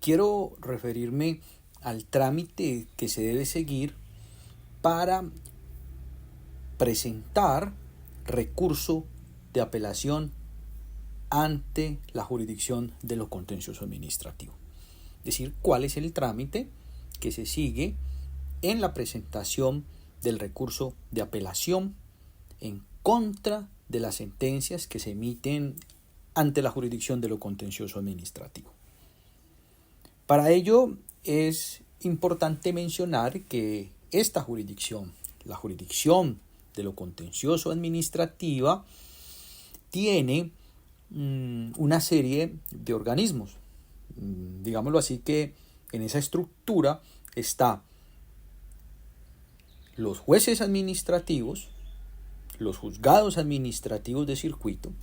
quiero referirme al trámite que se debe seguir para presentar recurso de apelación ante la jurisdicción de lo contencioso administrativo. Es decir, cuál es el trámite que se sigue en la presentación del recurso de apelación en contra de las sentencias que se emiten ante la jurisdicción de lo contencioso administrativo. Para ello es importante mencionar que esta jurisdicción, la jurisdicción de lo contencioso administrativa, tiene una serie de organismos. Digámoslo así, que en esa estructura está los jueces administrativos, los juzgados administrativos de circuito,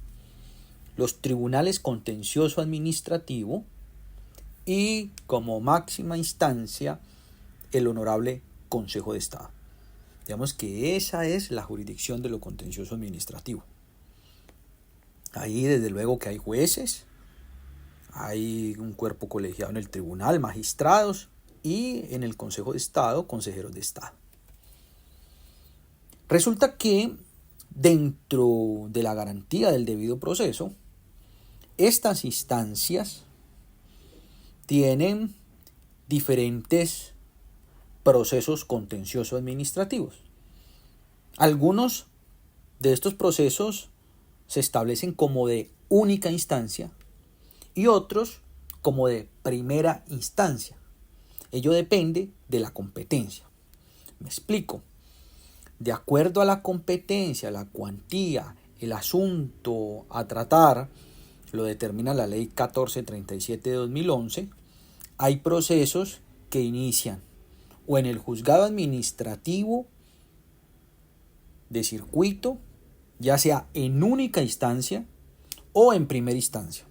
los tribunales contencioso administrativo y, como máxima instancia, el Honorable Consejo de Estado. Digamos que esa es la jurisdicción de lo contencioso administrativo. Ahí desde luego que hay jueces, hay un cuerpo colegiado en el tribunal, magistrados, y en el Consejo de Estado, consejeros de Estado. Resulta que dentro de la garantía del debido proceso, estas instancias tienen diferentes procesos contencioso administrativos. Algunos de estos procesos se establecen como de única instancia y otros como de primera instancia. Ello depende de la competencia. Me explico. De acuerdo a la competencia, la cuantía, el asunto a tratar, lo determina la Ley 1437 de 2011, hay procesos que inician o en el juzgado administrativo de circuito, ya sea en única instancia o en primera instancia.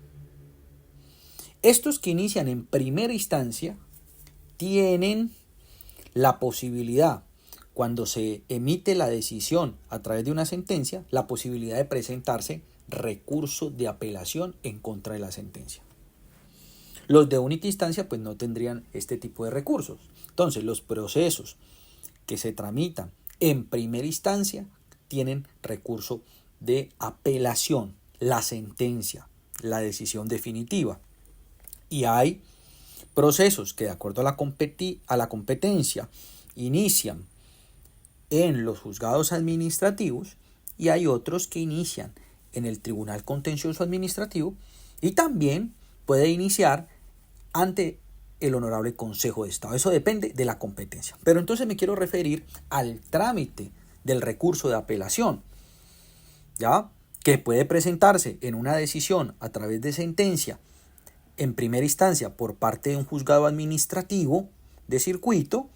Estos que inician en primera instancia tienen la posibilidad, cuando se emite la decisión a través de una sentencia, la posibilidad de presentarse recurso de apelación en contra de la sentencia. Los de única instancia pues no tendrían este tipo de recursos. Entonces, los procesos que se tramitan en primera instancia tienen recurso de apelación, la sentencia, la decisión definitiva. Y hay procesos que, de acuerdo a la competencia, inician en los juzgados administrativos, y hay otros que inician en el Tribunal Contencioso Administrativo, y también puede iniciar ante el Honorable Consejo de Estado. Eso depende de la competencia. Pero entonces me quiero referir al trámite del recurso de apelación, ¿ya? Que puede presentarse en una decisión a través de sentencia en primera instancia por parte de un juzgado administrativo de circuito,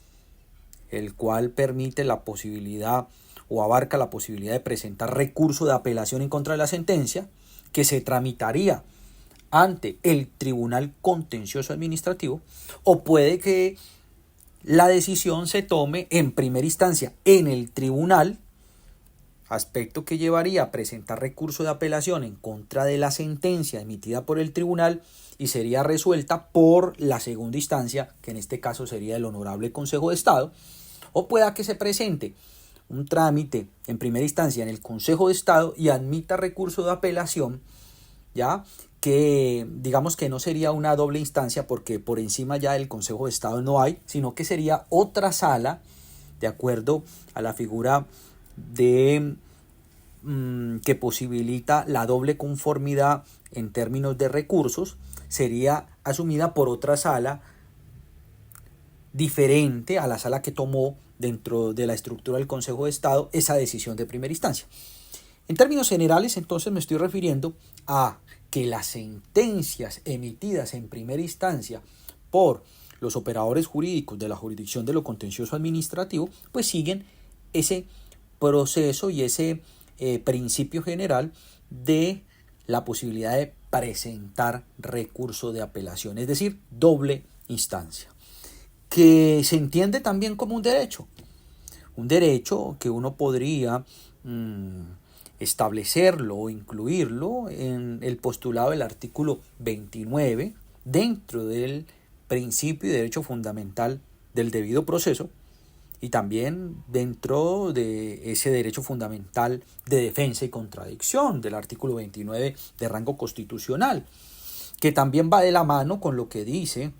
el cual permite la posibilidad o abarca la posibilidad de presentar recurso de apelación en contra de la sentencia, que se tramitaría ante el Tribunal Contencioso Administrativo, o puede que la decisión se tome en primera instancia en el tribunal, aspecto que llevaría a presentar recurso de apelación en contra de la sentencia emitida por el tribunal y sería resuelta por la segunda instancia, que en este caso sería el Honorable Consejo de Estado, o pueda que se presente un trámite en primera instancia en el Consejo de Estado y admita recurso de apelación, ya que digamos que no sería una doble instancia, porque por encima ya del Consejo de Estado no hay, sino que sería otra sala, de acuerdo a la figura de que posibilita la doble conformidad en términos de recursos, sería asumida por otra sala diferente a la sala que tomó dentro de la estructura del Consejo de Estado esa decisión de primera instancia. En términos generales, entonces, me estoy refiriendo a que las sentencias emitidas en primera instancia por los operadores jurídicos de la jurisdicción de lo contencioso administrativo, pues siguen ese proceso y ese principio general de la posibilidad de presentar recurso de apelación, es decir, doble instancia, que se entiende también como un derecho que uno podría establecerlo o incluirlo en el postulado del artículo 29 dentro del principio y derecho fundamental del debido proceso, y también dentro de ese derecho fundamental de defensa y contradicción del artículo 29 de rango constitucional, que también va de la mano con lo que dice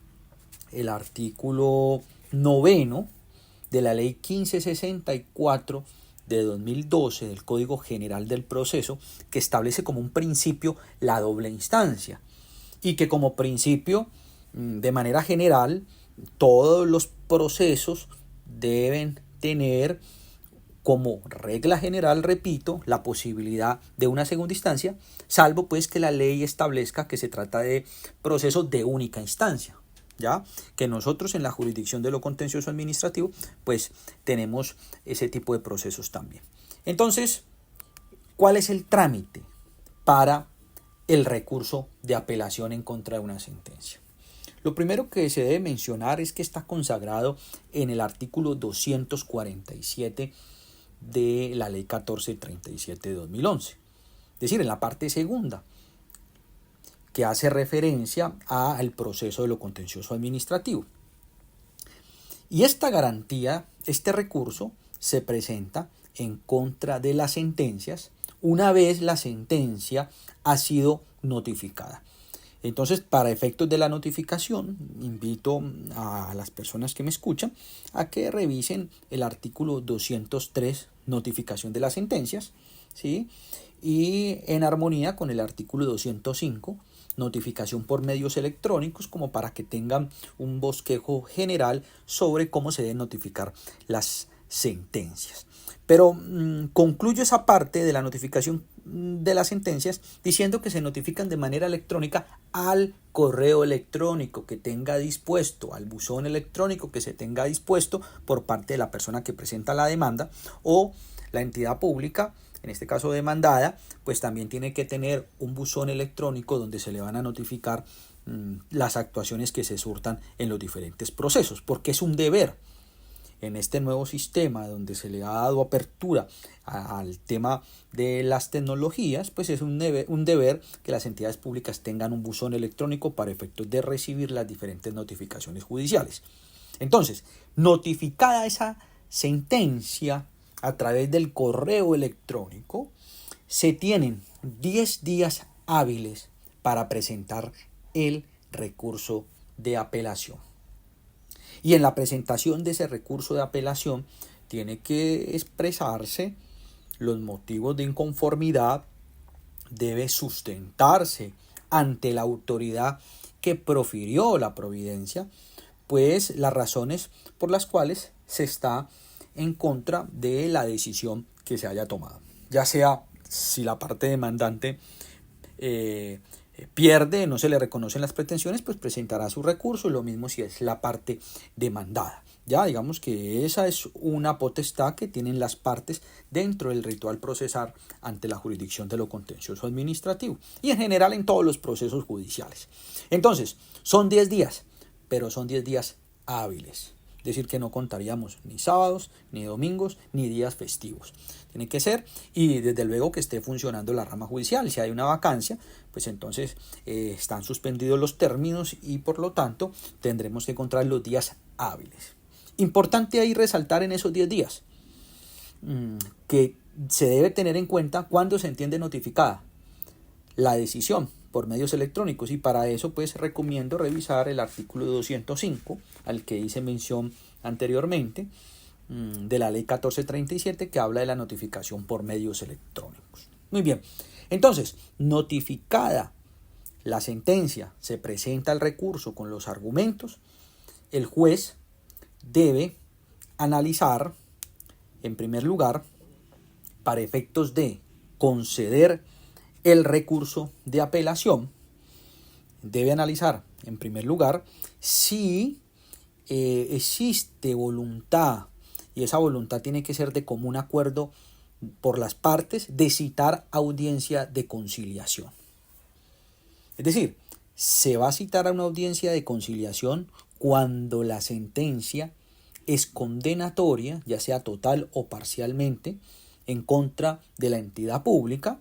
el artículo 9 de la ley 1564 de 2012 del Código General del Proceso, que establece como un principio la doble instancia y que como principio, de manera general, todos los procesos deben tener como regla general, repito, la posibilidad de una segunda instancia, salvo pues que la ley establezca que se trata de procesos de única instancia, ¿ya? Que nosotros en la jurisdicción de lo contencioso administrativo pues tenemos ese tipo de procesos también. Entonces, ¿cuál es el trámite para el recurso de apelación en contra de una sentencia? Lo primero que se debe mencionar es que está consagrado en el artículo 247 de la ley 1437 de 2011, es decir, en la parte segunda, que hace referencia al proceso de lo contencioso administrativo. Y esta garantía, este recurso, se presenta en contra de las sentencias una vez la sentencia ha sido notificada. Entonces, para efectos de la notificación, invito a las personas que me escuchan a que revisen el artículo 203, notificación de las sentencias, ¿sí? Y en armonía con el artículo 205, notificación por medios electrónicos, como para que tengan un bosquejo general sobre cómo se deben notificar las sentencias. Pero concluyo esa parte de la notificación de las sentencias diciendo que se notifican de manera electrónica al correo electrónico que tenga dispuesto, al buzón electrónico que se tenga dispuesto por parte de la persona que presenta la demanda, o la entidad pública, en este caso demandada, pues también tiene que tener un buzón electrónico donde se le van a notificar las actuaciones que se surtan en los diferentes procesos, porque es un deber. En este nuevo sistema donde se le ha dado apertura al tema de las tecnologías, pues es un deber que las entidades públicas tengan un buzón electrónico para efectos de recibir las diferentes notificaciones judiciales. Entonces, notificada esa sentencia a través del correo electrónico, se tienen 10 días hábiles para presentar el recurso de apelación. Y en la presentación de ese recurso de apelación tiene que expresarse los motivos de inconformidad, debe sustentarse ante la autoridad que profirió la providencia, pues las razones por las cuales se está en contra de la decisión que se haya tomado. Ya sea si la parte demandante pierde, no se le reconocen las pretensiones, pues presentará su recurso, lo mismo si es la parte demandada. Ya digamos que esa es una potestad que tienen las partes dentro del ritual procesal ante la jurisdicción de lo contencioso administrativo y en general en todos los procesos judiciales. Entonces, son 10 días, pero son 10 días hábiles. Es decir, que no contaríamos ni sábados, ni domingos, ni días festivos. Tiene que ser, y desde luego que esté funcionando la rama judicial. Si hay una vacancia, pues entonces están suspendidos los términos y por lo tanto tendremos que encontrar los días hábiles. Importante ahí resaltar en esos 10 días que se debe tener en cuenta cuándo se entiende notificada la decisión por medios electrónicos, y para eso pues recomiendo revisar el artículo 205 al que hice mención anteriormente de la ley 1437, que habla de la notificación por medios electrónicos. Muy bien, entonces, notificada la sentencia, se presenta el recurso con los argumentos, el juez debe analizar, en primer lugar, para efectos de conceder el recurso de apelación, debe analizar, en primer lugar, si existe voluntad, y esa voluntad tiene que ser de común acuerdo por las partes, de citar audiencia de conciliación. Es decir, se va a citar a una audiencia de conciliación cuando la sentencia es condenatoria, ya sea total o parcialmente, en contra de la entidad pública,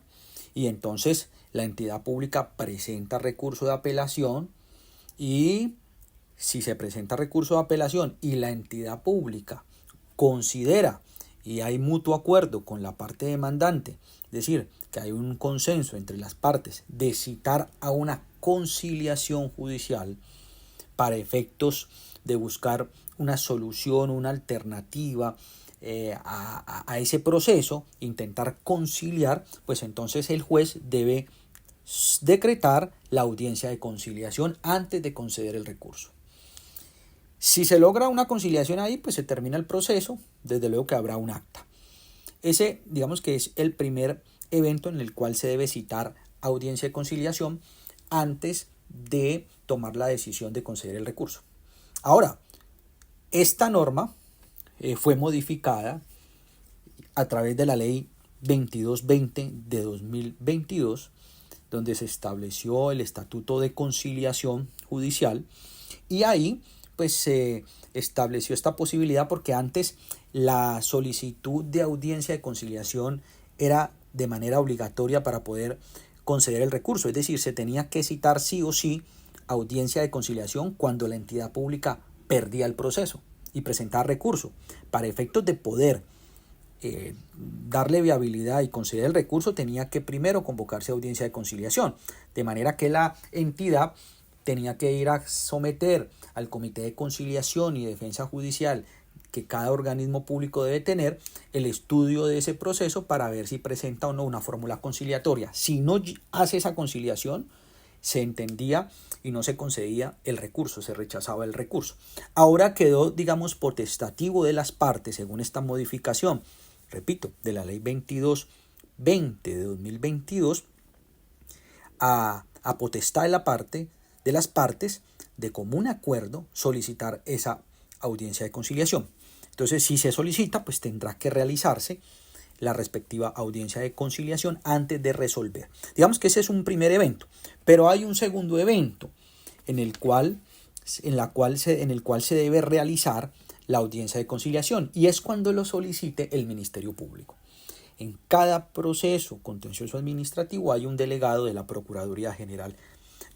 y entonces la entidad pública presenta recurso de apelación y si se presenta recurso de apelación y la entidad pública considera y hay mutuo acuerdo con la parte demandante, es decir, que hay un consenso entre las partes de citar a una conciliación judicial para efectos de buscar una solución, una alternativa a ese proceso, intentar conciliar, pues entonces el juez debe decretar la audiencia de conciliación antes de conceder el recurso. Si se logra una conciliación ahí, pues se termina el proceso, desde luego que habrá un acta. Ese, digamos que es el primer evento en el cual se debe citar audiencia de conciliación antes de tomar la decisión de conceder el recurso. Ahora, esta norma fue modificada a través de la ley 2220 de 2022, donde se estableció el Estatuto de Conciliación Judicial, y ahí pues se estableció esta posibilidad porque antes la solicitud de audiencia de conciliación era de manera obligatoria para poder conceder el recurso, es decir, se tenía que citar sí o sí audiencia de conciliación cuando la entidad pública perdía el proceso y presentaba recurso. Para efectos de poder darle viabilidad y conceder el recurso, tenía que primero convocarse a audiencia de conciliación, de manera que la entidad tenía que ir a someter al Comité de Conciliación y Defensa Judicial que cada organismo público debe tener el estudio de ese proceso para ver si presenta o no una fórmula conciliatoria. Si no hace esa conciliación, se entendía y no se concedía el recurso, se rechazaba el recurso. Ahora quedó, digamos, potestativo de las partes, según esta modificación, repito, de la ley 2220 de 2022, a potestad de las partes, de común acuerdo, solicitar esa audiencia de conciliación. Entonces, si se solicita, pues tendrá que realizarse la respectiva audiencia de conciliación antes de resolver. Digamos que ese es un primer evento, pero hay un segundo evento en el cual se debe realizar la audiencia de conciliación, y es cuando lo solicite el Ministerio Público. En cada proceso contencioso administrativo hay un delegado de la Procuraduría General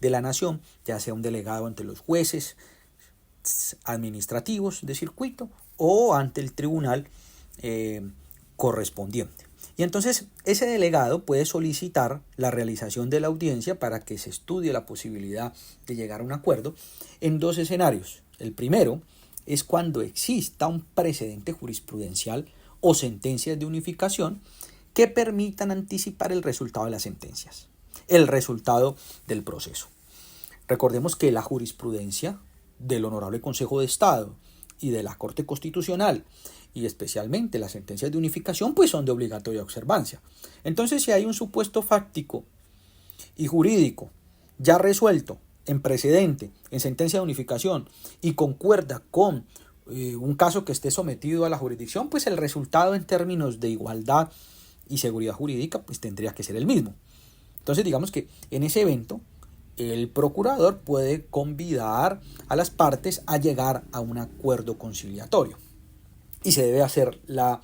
de la Nación, ya sea un delegado ante los jueces administrativos de circuito o ante el tribunal correspondiente. Y entonces ese delegado puede solicitar la realización de la audiencia para que se estudie la posibilidad de llegar a un acuerdo en dos escenarios. El primero es cuando exista un precedente jurisprudencial o sentencias de unificación que permitan anticipar el resultado de las sentencias, el resultado del proceso. Recordemos que la jurisprudencia del Honorable Consejo de Estado y de la Corte Constitucional, y especialmente las sentencias de unificación, pues son de obligatoria observancia. Entonces, si hay un supuesto fáctico y jurídico ya resuelto en precedente, en sentencia de unificación, y concuerda con un caso que esté sometido a la jurisdicción, pues el resultado en términos de igualdad y seguridad jurídica pues tendría que ser el mismo. Entonces, digamos que en ese evento el procurador puede convidar a las partes a llegar a un acuerdo conciliatorio y se debe hacer la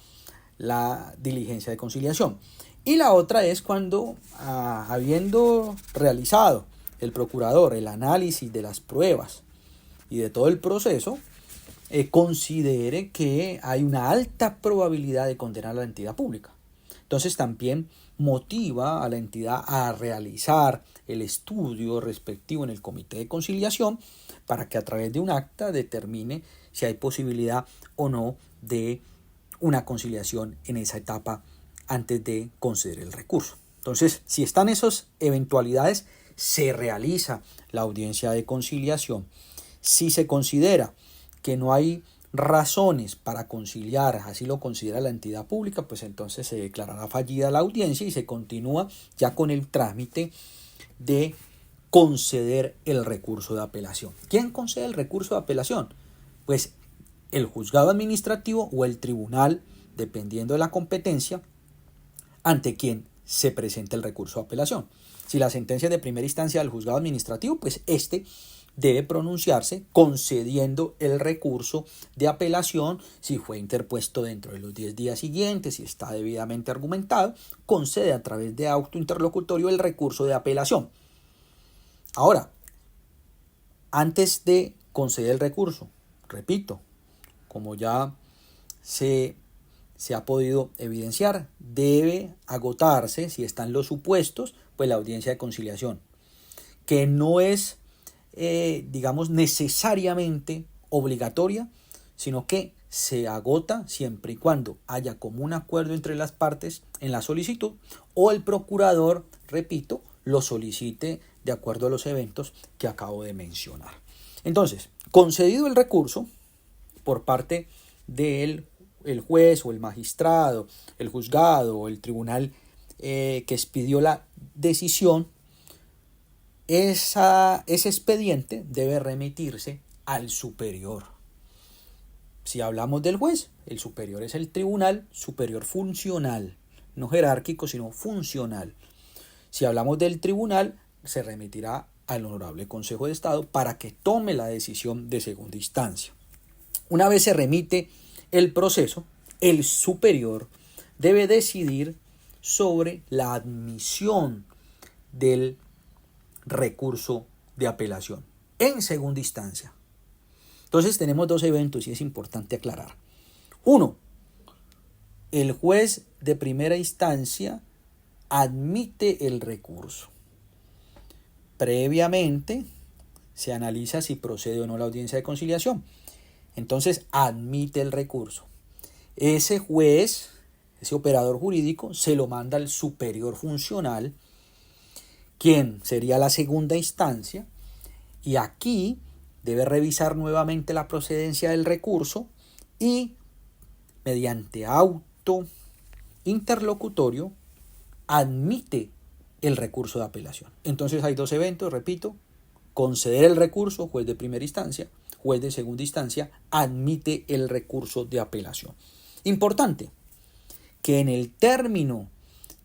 diligencia de conciliación. Y la otra es cuando, habiendo realizado el procurador el análisis de las pruebas y de todo el proceso, considere que hay una alta probabilidad de condenar a la entidad pública. Entonces también motiva a la entidad a realizar el estudio respectivo en el Comité de Conciliación para que a través de un acta determine si hay posibilidad o no de una conciliación en esa etapa antes de conceder el recurso. Entonces, si están esas eventualidades, se realiza la audiencia de conciliación. Si se considera que no hay razones para conciliar, así lo considera la entidad pública, pues entonces se declarará fallida la audiencia y se continúa ya con el trámite de conceder el recurso de apelación. ¿Quién concede el recurso de apelación? Pues el juzgado administrativo o el tribunal, dependiendo de la competencia, ante quien se presenta el recurso de apelación. Si la sentencia es de primera instancia del juzgado administrativo, pues este debe pronunciarse concediendo el recurso de apelación. Si fue interpuesto dentro de los 10 días siguientes, si está debidamente argumentado, concede a través de auto interlocutorio el recurso de apelación. Ahora, antes de concede el recurso. Repito, como ya se ha podido evidenciar, debe agotarse, si están los supuestos, pues la audiencia de conciliación, que no es, digamos, necesariamente obligatoria, sino que se agota siempre y cuando haya común acuerdo entre las partes en la solicitud o el procurador, repito, lo solicite de acuerdo a los eventos que acabo de mencionar. Entonces, concedido el recurso por parte del juez o el magistrado, el juzgado o el tribunal que expidió la decisión, ese expediente debe remitirse al superior. Si hablamos del juez, el superior es el tribunal superior funcional, no jerárquico, sino funcional. Si hablamos del tribunal, se remitirá al Honorable Consejo de Estado para que tome la decisión de segunda instancia. Una vez se remite el proceso, el superior debe decidir sobre la admisión del recurso de apelación en segunda instancia. Entonces tenemos dos eventos y es importante aclarar. Uno, el juez de primera instancia admite el recurso. Previamente se analiza si procede o no la audiencia de conciliación. Entonces admite el recurso. Ese juez, ese operador jurídico, se lo manda al superior funcional, quien sería la segunda instancia, y aquí debe revisar nuevamente la procedencia del recurso y, mediante auto interlocutorio, admite el recurso de apelación. Entonces hay dos eventos, repito: conceder el recurso, juez de primera instancia; juez de segunda instancia admite el recurso de apelación. Importante que en el término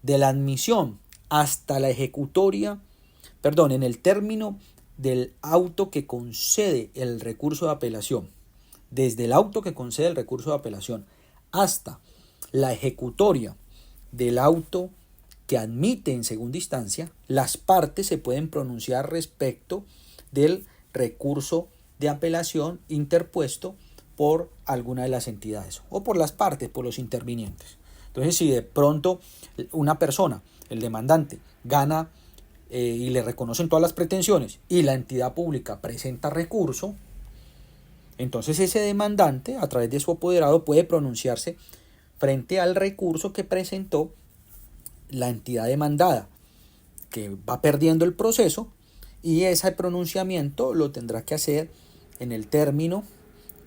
de la admisión hasta la ejecutoria, en el término del auto que concede el recurso de apelación, desde el auto que concede el recurso de apelación hasta la ejecutoria del auto que admite en segunda instancia, las partes se pueden pronunciar respecto del recurso de apelación interpuesto por alguna de las entidades o por las partes, por los intervinientes. Entonces, si de pronto una persona, el demandante, gana y le reconocen todas las pretensiones y la entidad pública presenta recurso, entonces ese demandante, a través de su apoderado, puede pronunciarse frente al recurso que presentó la entidad demandada, que va perdiendo el proceso, y ese pronunciamiento lo tendrá que hacer en el término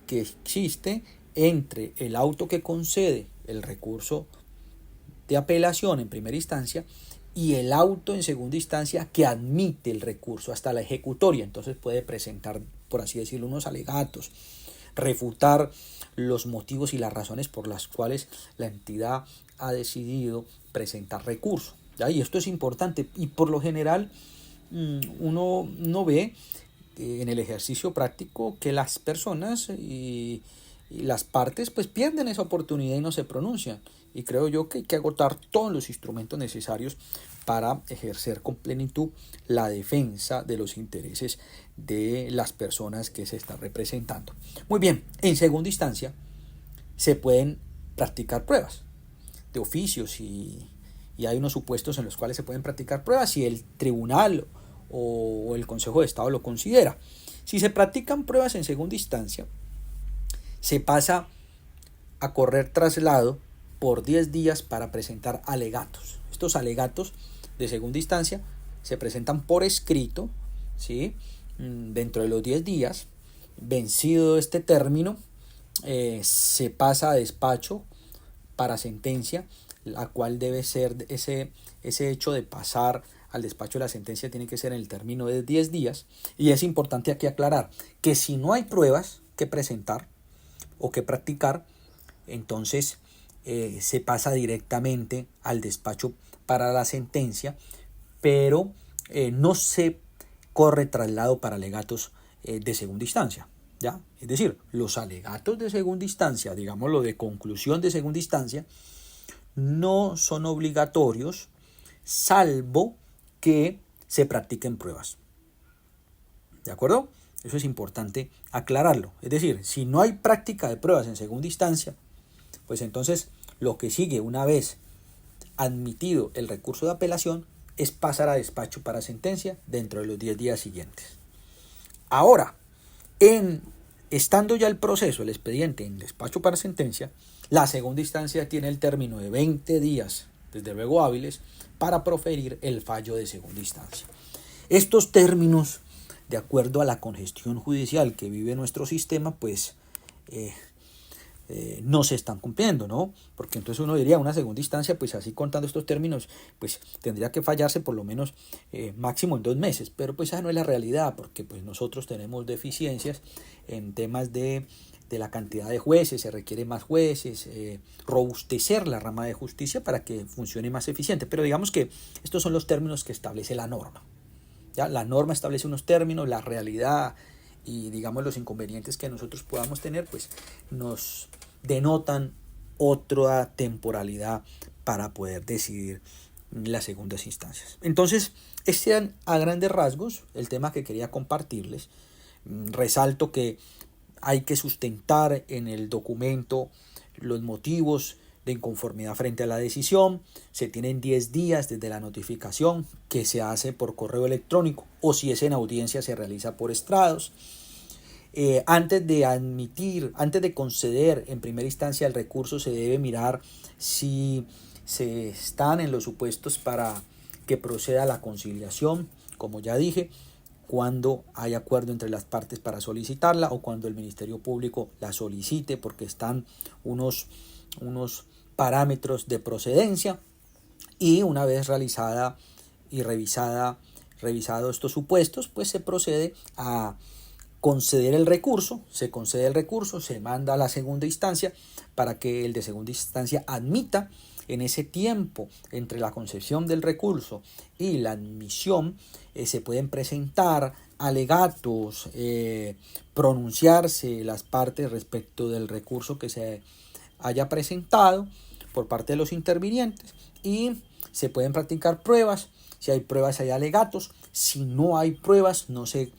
que existe entre el auto que concede el recurso de apelación en primera instancia y el auto en segunda instancia que admite el recurso hasta la ejecutoria. Entonces puede presentar, por así decirlo, unos alegatos, refutar los motivos y las razones por las cuales la entidad ha decidido presentar recurso, ¿ya? Y esto es importante, y por lo general uno no ve en el ejercicio práctico que las personas y las partes pues pierden esa oportunidad y no se pronuncian. Y creo yo que hay que agotar todos los instrumentos necesarios para ejercer con plenitud la defensa de los intereses de las personas que se están representando. Muy bien, en segunda instancia se pueden practicar pruebas de oficios y hay unos supuestos en los cuales se pueden practicar pruebas si el tribunal o el Consejo de Estado lo considera. Si se practican pruebas en segunda instancia, se pasa a correr traslado por 10 días para presentar alegatos. Estos alegatos de segunda instancia se presentan por escrito, ¿sí? Dentro de los 10 días. Vencido este término, se pasa a despacho para sentencia, la cual debe ser ese hecho de pasar al despacho de la sentencia tiene que ser en el término de 10 días. Y es importante aquí aclarar que si no hay pruebas que presentar o que practicar, entonces se pasa directamente al despacho para la sentencia, pero no se corre traslado para alegatos de segunda instancia, ¿ya? Es decir, los alegatos de segunda instancia, digámoslo, de conclusión de segunda instancia, no son obligatorios salvo que se practiquen pruebas. ¿De acuerdo? Eso es importante aclararlo. Es decir, si no hay práctica de pruebas en segunda instancia, pues entonces lo que sigue una vez admitido el recurso de apelación es pasar a despacho para sentencia dentro de los 10 días siguientes. Ahora, estando ya el proceso, el expediente en despacho para sentencia, la segunda instancia tiene el término de 20 días, desde luego hábiles, para proferir el fallo de segunda instancia. Estos términos, de acuerdo a la congestión judicial que vive nuestro sistema, pues no se están cumpliendo, ¿no? Porque entonces uno diría, una segunda instancia, pues así contando estos términos, pues tendría que fallarse por lo menos máximo en 2 meses, pero pues esa no es la realidad, porque pues nosotros tenemos deficiencias en temas de la cantidad de jueces, se requiere más jueces, robustecer la rama de justicia para que funcione más eficiente, pero digamos que estos son los términos que establece la norma. ¿Ya? La norma establece unos términos, la realidad y digamos los inconvenientes que nosotros podamos tener, pues nos denotan otra temporalidad para poder decidir las segundas instancias. Entonces, este eran a grandes rasgos el tema que quería compartirles. Resalto que hay que sustentar en el documento los motivos de inconformidad frente a la decisión. Se tienen 10 días desde la notificación, que se hace por correo electrónico, o si es en audiencia se realiza por estrados. Antes de conceder en primera instancia el recurso, se debe mirar si se están en los supuestos para que proceda la conciliación, como ya dije, cuando hay acuerdo entre las partes para solicitarla o cuando el Ministerio Público la solicite, porque están unos parámetros de procedencia. Y una vez realizada y revisados estos supuestos, pues se procede a conceder el recurso, se concede el recurso, se manda a la segunda instancia para que el de segunda instancia admita. En ese tiempo entre la concesión del recurso y la admisión se pueden presentar alegatos, pronunciarse las partes respecto del recurso que se haya presentado por parte de los intervinientes y se pueden practicar pruebas. Si hay pruebas hay alegatos, si no hay pruebas no se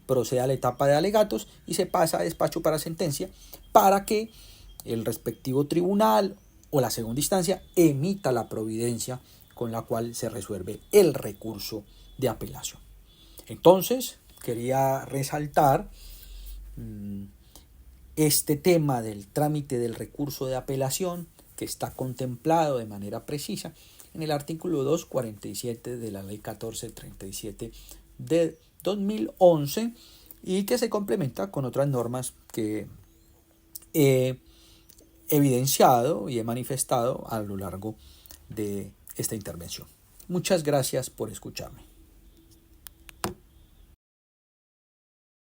procede a la etapa de alegatos y se pasa a despacho para sentencia para que el respectivo tribunal o la segunda instancia emita la providencia con la cual se resuelve el recurso de apelación. Entonces, quería resaltar este tema del trámite del recurso de apelación que está contemplado de manera precisa en el artículo 247 de la Ley 1437 de 2011 y que se complementa con otras normas que evidenciado y he manifestado a lo largo de esta intervención. Muchas gracias por escucharme.